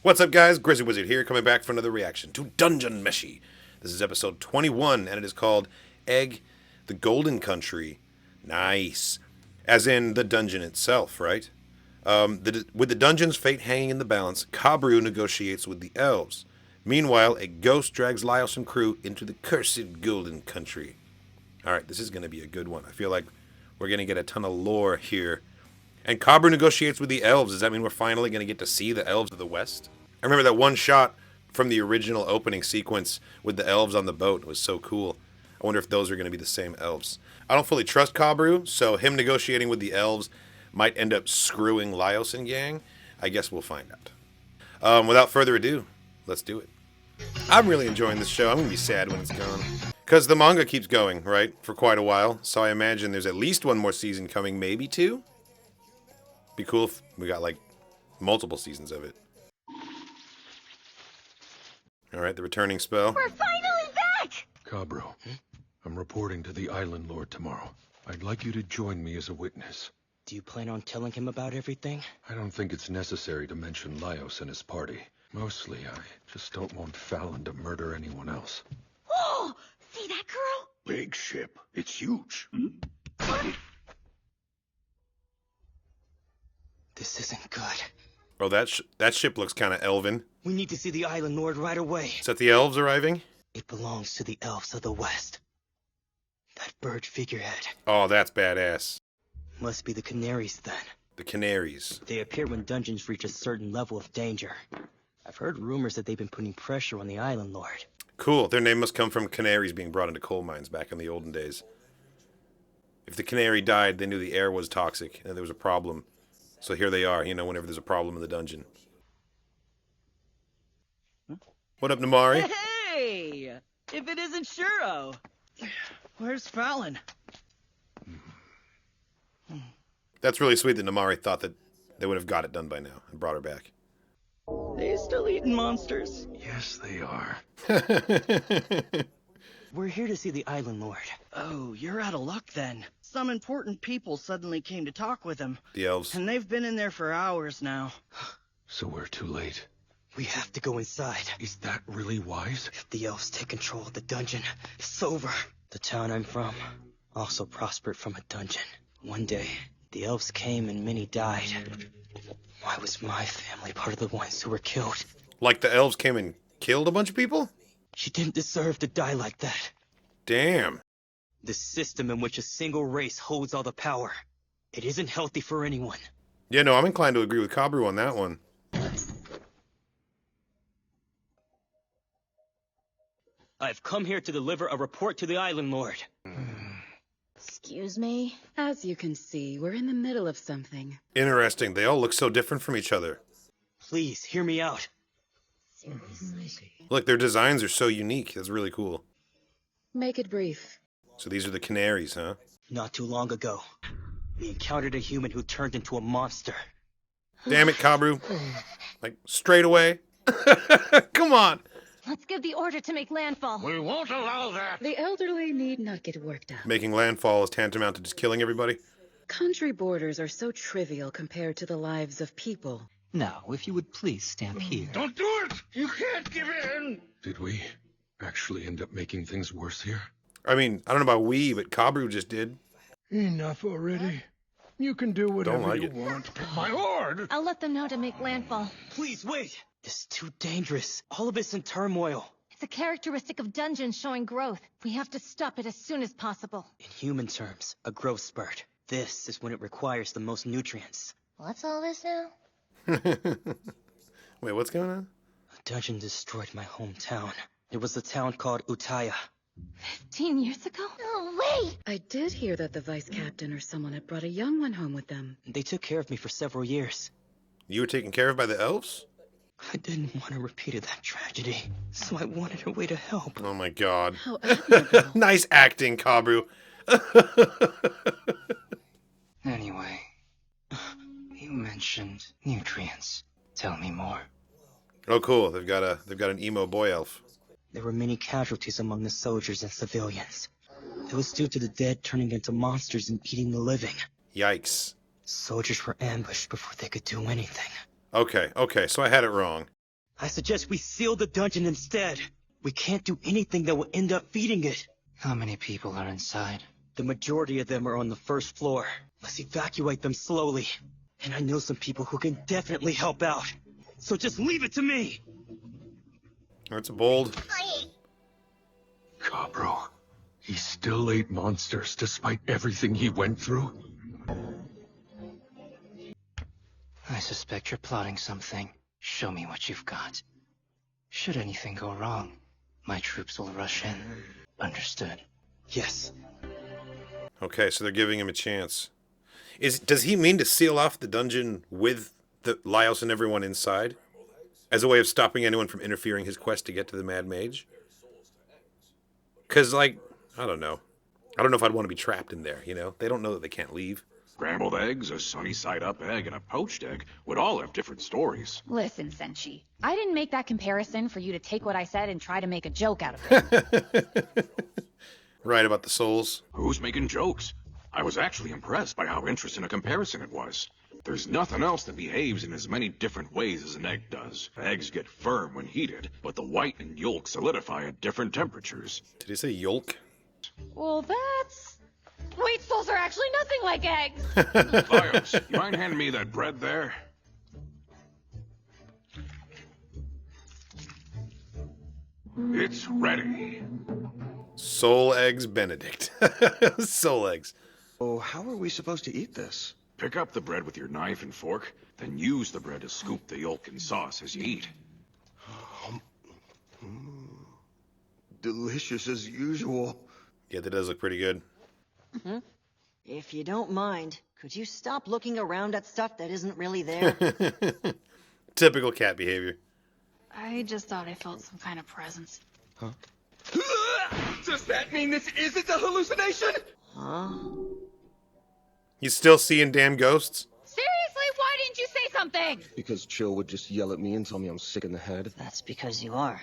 What's up, guys? Grizzly Wizard here, coming back for another reaction to Dungeon Meshi. This is episode 21, and it is called Egg, the Golden Country. Nice. As in the dungeon itself, right? With the dungeon's fate hanging in the balance, Cabu negotiates with the Elves. Meanwhile, a ghost drags Laios and crew into the cursed Golden Country. Alright, this is going to be a good one. I feel like we're going to get a ton of lore here. And Cabu negotiates with the Elves. Does that mean we're finally going to get to see the Elves of the West? I remember that one shot from the original opening sequence with the Elves on the boat. It was so cool. I wonder if those are going to be the same Elves. I don't fully trust Cabu, so him negotiating with the Elves might end up screwing Laios and gang. I guess we'll find out. Without further ado, let's do it. I'm really enjoying this show. I'm going to be sad when it's gone. Because the manga keeps going, right, for quite a while. So I imagine there's at least one more season coming, maybe two. Be cool if we got, like, multiple seasons of it. Alright, the returning spell. We're finally back! Cabu, I'm reporting to the Island Lord tomorrow. I'd like you to join me as a witness. Do you plan on telling him about everything? I don't think it's necessary to mention Laios and his party. Mostly, I just don't want Fallon to murder anyone else. Oh! See that girl? Big ship. It's huge. This isn't good. Oh, that ship looks kind of elven. We need to see the Island Lord right away. Is that the Elves arriving? It belongs to the Elves of the West. That bird figurehead. Oh, that's badass. Must be the Canaries, then. The Canaries. They appear when dungeons reach a certain level of danger. I've heard rumors that they've been putting pressure on the Island Lord. Cool. Their name must come from canaries being brought into coal mines back in the olden days. If the canary died, they knew the air was toxic and there was a problem. So here they are, you know, whenever there's a problem in the dungeon. What up, Namari? Hey! If it isn't Shuro! Where's Fallon? That's really sweet that Namari thought that they would have got it done by now and brought her back. They still eating monsters? Yes, they are. We're here to see the Island Lord. Oh, you're out of luck then. Some important people suddenly came to talk with him. The Elves. And they've been in there for hours now. So we're too late. We have to go inside. Is that really wise? If the Elves take control of the dungeon, it's over. The town I'm from also prospered from a dungeon. One day, the Elves came and many died. Why was my family part of the ones who were killed? Like the Elves came and killed a bunch of people? She didn't deserve to die like that. Damn. The system in which a single race holds all the power. It isn't healthy for anyone. Yeah, no, I'm inclined to agree with Cabu on that one. I've come here to deliver a report to the Island Lord. Excuse me? As you can see, we're in the middle of something. Interesting. They all look so different from each other. Please, hear me out. Seriously? Look, their designs are so unique. That's really cool. Make it brief. So these are the canaries, huh? Not too long ago, we encountered a human who turned into a monster. Damn it, Cabu. Like, straight away. Come on. Let's give the order to make landfall. We won't allow that. The elderly need not get worked up. Making landfall is tantamount to just killing everybody. Country borders are so trivial compared to the lives of people. Now, if you would please stand here. Don't do it! You can't give in! Did we actually end up making things worse here? I mean, I don't know about we, but Cabu just did. Enough already. You can do whatever Don't like you it. want. My lord! I'll let them know to make landfall. Please, wait! This is too dangerous. All of it's in turmoil. It's a characteristic of dungeons showing growth. We have to stop it as soon as possible. In human terms, a growth spurt. This is when it requires the most nutrients. What's all this now? Wait, what's going on? A dungeon destroyed my hometown. It was a town called Utopia. 15 years ago? No way! I did hear that the vice captain or someone had brought a young one home with them. They took care of me for several years. You were taken care of by the Elves? I didn't want a repeat of that tragedy, so I wanted a way to help. Oh my god. How admirable. Nice acting, Cabu. Anyway, you mentioned nutrients. Tell me more. Oh cool, they've got an emo boy elf. There were many casualties among the soldiers and civilians. It was due to the dead turning into monsters and eating the living. Yikes. Soldiers were ambushed before they could do anything. Okay, so I had it wrong. I suggest we seal the dungeon instead. We can't do anything that will end up feeding it. How many people are inside? The majority of them are on the first floor. Let's evacuate them slowly. And I know some people who can definitely help out. So just leave it to me! That's a bold. Cabu, he still ate monsters despite everything he went through? I suspect you're plotting something. Show me what you've got. Should anything go wrong, my troops will rush in. Understood? Yes. Okay, so they're giving him a chance. Does he mean to seal off the dungeon with the Laios and everyone inside? As a way of stopping anyone from interfering his quest to get to the Mad Mage? Because, like, I don't know. I don't know if I'd want to be trapped in there, you know? They don't know that they can't leave. Scrambled eggs, a sunny-side-up egg, and a poached egg would all have different stories. Listen, Senshi, I didn't make that comparison for you to take what I said and try to make a joke out of it. Right, about the souls. Who's making jokes? I was actually impressed by how interesting a comparison it was. There's nothing else that behaves in as many different ways as an egg does. Eggs get firm when heated, but the white and yolk solidify at different temperatures. Did he say yolk? Well, that's... Wait, souls are actually nothing like eggs! Laios, you mind handing me that bread there? It's ready. Soul eggs Benedict. Soul eggs. Oh, how are we supposed to eat this? Pick up the bread with your knife and fork, then use the bread to scoop the yolk in sauce as you eat. Delicious as usual. Yeah, that does look pretty good. If you don't mind, could you stop looking around at stuff that isn't really there? Typical cat behavior. I just thought I felt some kind of presence. Does that mean this isn't a hallucination? Huh? You still seeing damn ghosts? Seriously, why didn't you say something? Because Chill would just yell at me and tell me I'm sick in the head. That's because you are.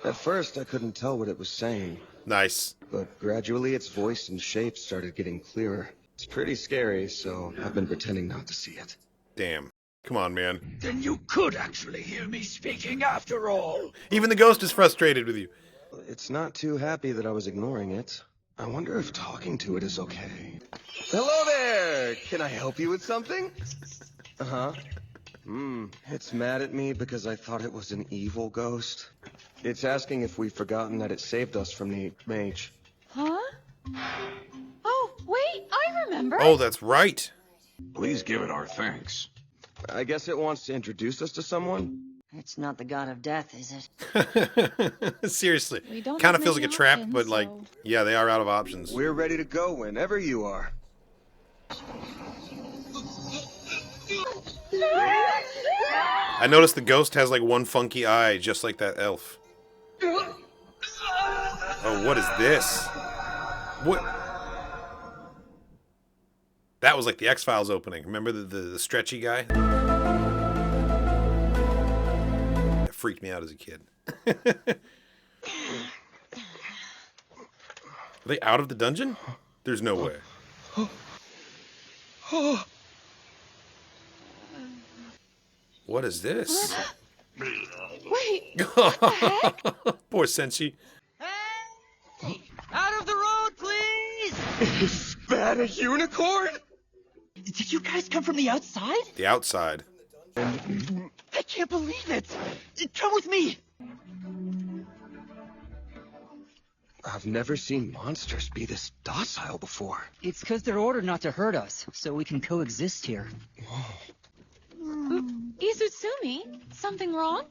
At first, I couldn't tell what it was saying, Nice. but gradually its voice and shape started getting clearer. It's pretty scary, so I've been pretending not to see it. Damn. Come on, man. Then you could actually hear me speaking after all. Even the ghost is frustrated with you. It's not too happy that I was ignoring it. I wonder if talking to it is okay. Hello there! Can I help you with something? Uh-huh. It's mad at me because I thought it was an evil ghost. It's asking if we've forgotten that it saved us from the mage. Huh? Oh, wait, I remember. Oh, that's right. Please give it our thanks. I guess it wants to introduce us to someone? It's not the god of death, is it? Seriously. We don't Kind of have feels like a many trap, options, but like, so- yeah, they are out of options. We're ready to go whenever you are. I noticed the ghost has like one funky eye, just like that elf. Oh, what is this? What? That was like the X-Files opening. Remember the stretchy guy? That freaked me out as a kid. Are they out of the dungeon? There's no way. What is this? Wait, what the heck? Poor Senshi. Out of the road, please! Is that a unicorn? Did you guys come from the outside? The outside. I can't believe it! Come with me! I've never seen monsters be this docile before. It's because they're ordered not to hurt us, so we can coexist here. Izutsumi, something wrong?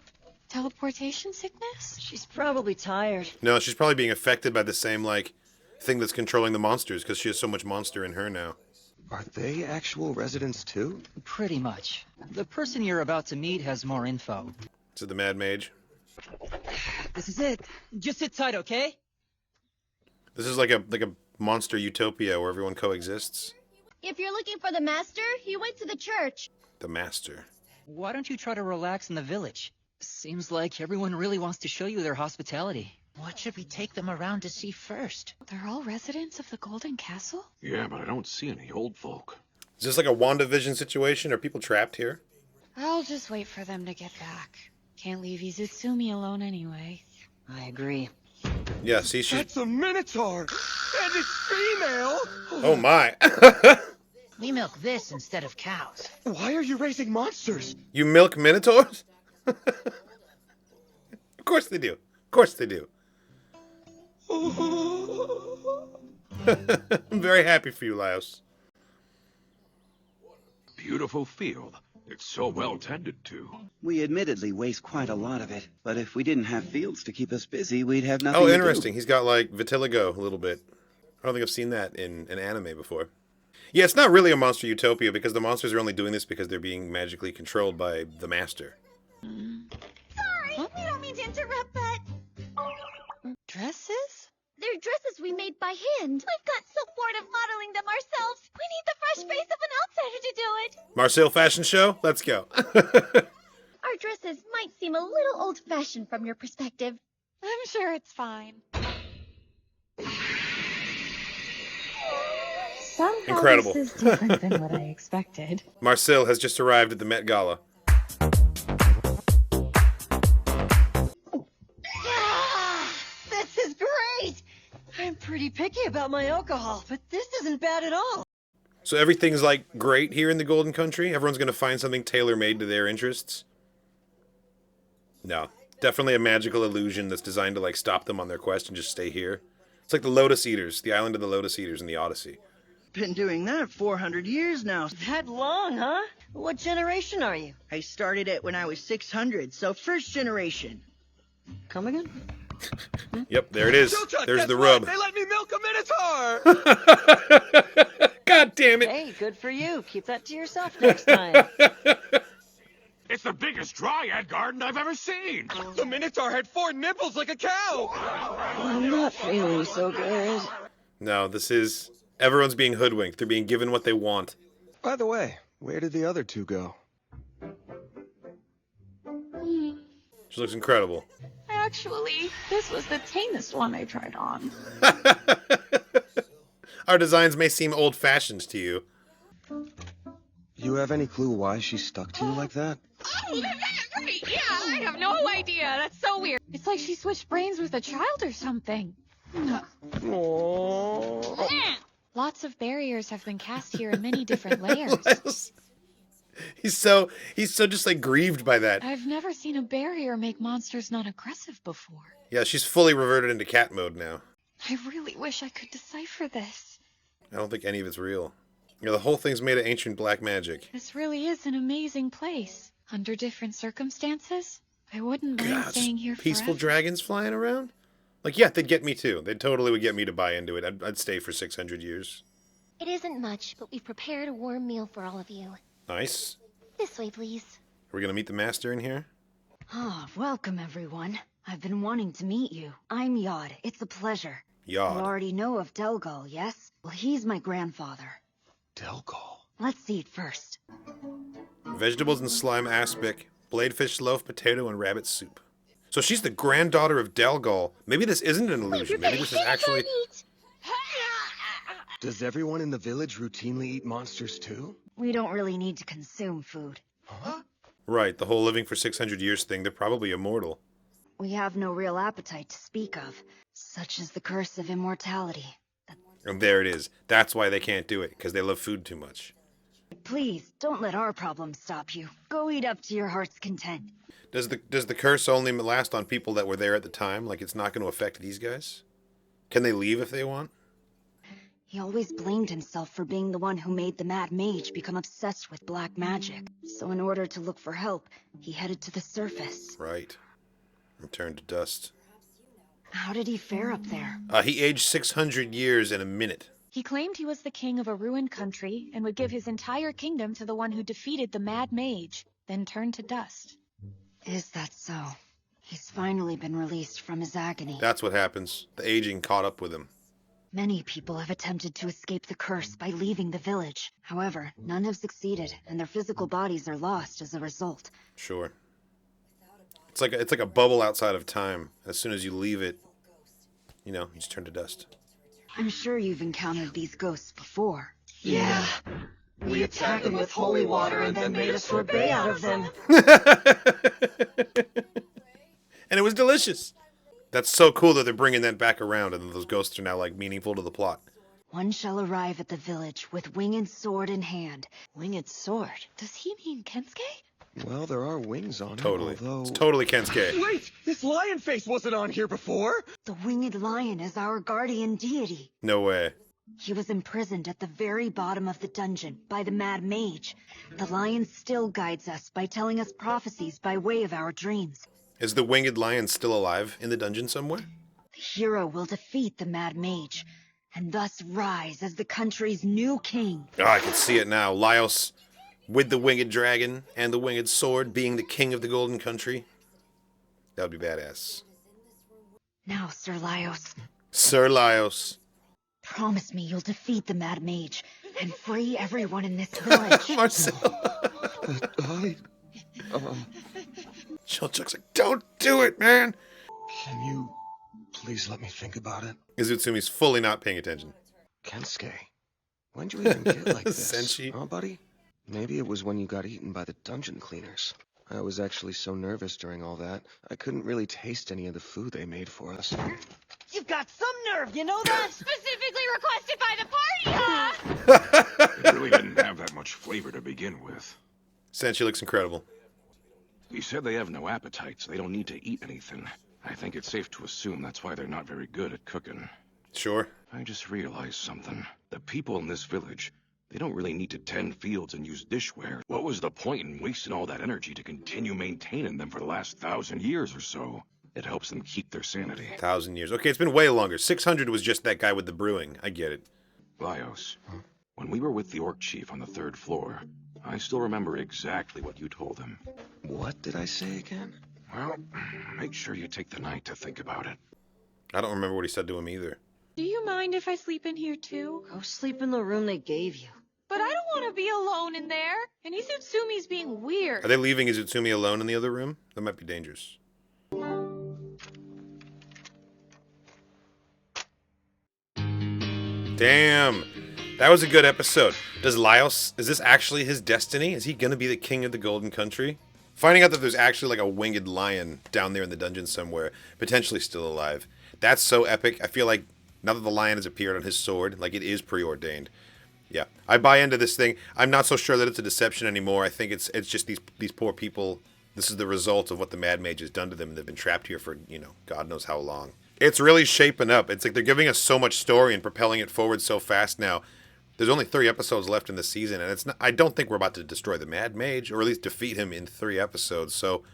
Teleportation sickness? She's probably tired. No, she's probably being affected by the same, like, thing that's controlling the monsters, because she has so much monster in her now. Are they actual residents too? Pretty much. The person you're about to meet has more info. Is it the Mad Mage? This is it. Just sit tight, okay? This is like a monster utopia where everyone coexists. If you're looking for the master, he went to the church. The master. Why don't you try to relax in the village? Seems like everyone really wants to show you their hospitality. What should we take them around to see first? They're all residents of the Golden Castle? Yeah, but I don't see any old folk. Is this like a WandaVision situation? Are people trapped here? I'll just wait for them to get back. Can't leave Izutsumi alone anyway. I agree. Yeah, see, she's... That's a minotaur! And it's female! Oh my. We milk this instead of cows. Why are you raising monsters? You milk minotaurs? Of course they do. Of course they do. I'm very happy for you, Laios. Beautiful field. It's so well tended to. We admittedly waste quite a lot of it, but if we didn't have fields to keep us busy, we'd have nothing Oh, to interesting. do. He's got, like, vitiligo a little bit. I don't think I've seen that in an anime before. Yeah, it's not really a monster utopia because the monsters are only doing this because they're being magically controlled by the master. Sorry, we don't mean to interrupt, but... Dresses? They're dresses we made by hand. We've got so bored of modeling them ourselves. We need the fresh face of an outsider to do it. Marcel Fashion Show? Let's go. Our dresses might seem a little old-fashioned from your perspective. I'm sure it's fine. Somehow Incredible. this is different than what I expected. Marcel has just arrived at the Met Gala. This is great! I'm pretty picky about my alcohol, but this isn't bad at all. So everything's, like, great here in the Golden Country? Everyone's going to find something tailor-made to their interests? No. Definitely a magical illusion that's designed to, like, stop them on their quest and just stay here. It's like the Lotus Eaters, the island of the Lotus Eaters in the Odyssey. Been doing that 400 years now. That long, huh? What generation are you? I started it when I was 600, so first generation. Come again? Yep, there it is. Chuck, There's guess the what? rub. They let me milk a minotaur! God damn it. Hey, good for you. Keep that to yourself next time. It's the biggest dryad garden I've ever seen. The minotaur had 4 nipples like a cow! I'm not feeling so good. No, this is... Everyone's being hoodwinked. They're being given what they want. By the way, where did the other 2 go? She looks incredible. Actually, this was the tamest one I tried on. Our designs may seem old-fashioned to you. You have any clue why she stuck to you like that? Oh, right, yeah, I have no idea. That's so weird. It's like she switched brains with a child or something. Lots of barriers have been cast here in many different layers. He's so just, like, grieved by that. I've never seen a barrier make monsters not aggressive before. Yeah, she's fully reverted into cat mode now. I really wish I could decipher this. I don't think any of it's real. You know, the whole thing's made of ancient black magic. This really is an amazing place. Under different circumstances, I wouldn't mind staying here Peaceful forever. dragons flying around? Like, yeah, they'd get me too. They totally would get me to buy into it. I'd stay for 600 years. It isn't much, but we've prepared a warm meal for all of you. Nice. This way, please. Are we gonna meet the master in here? Ah, welcome everyone. I've been wanting to meet you. I'm Yod. It's a pleasure. Yod. You already know of Delgal, yes? Well, he's my grandfather. Delgal? Let's eat first. Vegetables and slime aspic, bladefish loaf, potato, and rabbit soup. So she's the granddaughter of Delgal. Maybe this isn't an illusion. Maybe this is actually... Does everyone in the village routinely eat monsters too? We don't really need to consume food. Huh? Right, the whole living for 600 years thing. They're probably immortal. We have no real appetite to speak of. Such is the curse of immortality. And there it is. That's why they can't do it, because they love food too much. Please, don't let our problems stop you. Go eat up to your heart's content. Does the curse only last on people that were there at the time? Like, it's not going to affect these guys? Can they leave if they want? He always blamed himself for being the one who made the Mad Mage become obsessed with black magic. So in order to look for help, he headed to the surface. Right. Returned to dust. How did he fare up there? He aged 600 years in a minute. He claimed he was the king of a ruined country and would give his entire kingdom to the one who defeated the Mad Mage, then turned to dust. Is that so? He's finally been released from his agony. That's what happens. The aging caught up with him. Many people have attempted to escape the curse by leaving the village. However, none have succeeded, and their physical bodies are lost as a result. Sure. It's like a bubble outside of time. As soon as you leave it, you know, you just turn to dust. I'm sure you've encountered these ghosts before. Yeah. We attacked them with holy water and then made a sorbet out of them. And it was delicious. That's so cool that they're bringing that back around and those ghosts are now, like, meaningful to the plot. One shall arrive at the village with winged sword in hand. Winged sword? Does he mean Kensuke? Well, there are wings on Totally. it, although... It's totally Kensuke. Wait! This lion face wasn't on here before! The winged lion is our guardian deity. No way. He was imprisoned at the very bottom of the dungeon by the Mad Mage. The lion still guides us by telling us prophecies by way of our dreams. Is the winged lion still alive in the dungeon somewhere? The hero will defeat the Mad Mage, and thus rise as the country's new king. Oh, I can see it now. Laios, with the winged dragon and the winged sword, being the king of the Golden Country. That would be badass. Now, Sir Laios, Sir Laios. promise me you'll defeat the Mad Mage and free everyone in this village. Marcel. I... Shellchuck's like, don't do it, man! Can you please let me think about it? Izutsumi's fully not paying attention. Kensuke, when'd you even get like this? Senshi. Huh, buddy? Maybe it was when you got eaten by the dungeon cleaners. I was actually so nervous during all that, I couldn't really taste any of the food they made for us. You've got some nerve, you know that? Specifically requested by the party, huh? It really didn't have that much flavor to begin with. Senshi looks incredible. He said they have no appetite, so they don't need to eat anything. I think it's safe to assume that's why they're not very good at cooking. Sure. I just realized something. The people in this village, they don't really need to tend fields and use dishware. What was the point in wasting all that energy to continue maintaining them for the last 1,000 years or so? It helps them keep their sanity. 1,000 years. Okay, it's been way longer. 600 was just that guy with the brewing. I get it. Laios, when we were with the orc chief on the 3rd floor, I still remember exactly what you told him. What did I say again? Well, make sure you take the night to think about it. I don't remember what he said to him either. Do you mind if I sleep in here too? Go sleep in the room they gave you. But I don't want to be alone in there. And Izutsumi's being weird. Are they leaving Izutsumi alone in the other room? That might be dangerous. Damn. That was a good episode. Does Laios, is this actually his destiny? Is he going to be the king of the Golden Country? Finding out that there's actually like a winged lion down there in the dungeon somewhere, potentially still alive. That's so epic. I feel like now that the lion has appeared on his sword, like it is preordained. Yeah, I buy into this thing. I'm not so sure that it's a deception anymore. I think it's just these poor people. This is the result of what the Mad Mage has done to them. They've been trapped here for, God knows how long. It's really shaping up. It's like they're giving us so much story and propelling it forward so fast now. There's only 3 episodes left in the season, and I don't think we're about to destroy the Mad Mage, or at least defeat him in 3 episodes. So,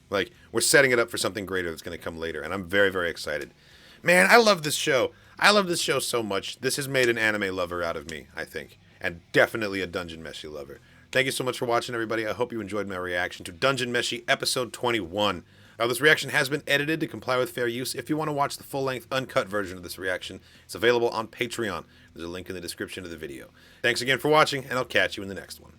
like, we're setting it up for something greater that's going to come later, and I'm very, very excited. Man, I love this show. I love this show so much. This has made an anime lover out of me, I think, and definitely a Dungeon Meshi lover. Thank you so much for watching, everybody. I hope you enjoyed my reaction to Dungeon Meshi Episode 21. This reaction has been edited to comply with fair use. If you want to watch the full-length, uncut version of this reaction, it's available on Patreon. There's a link in the description of the video. Thanks again for watching, and I'll catch you in the next one.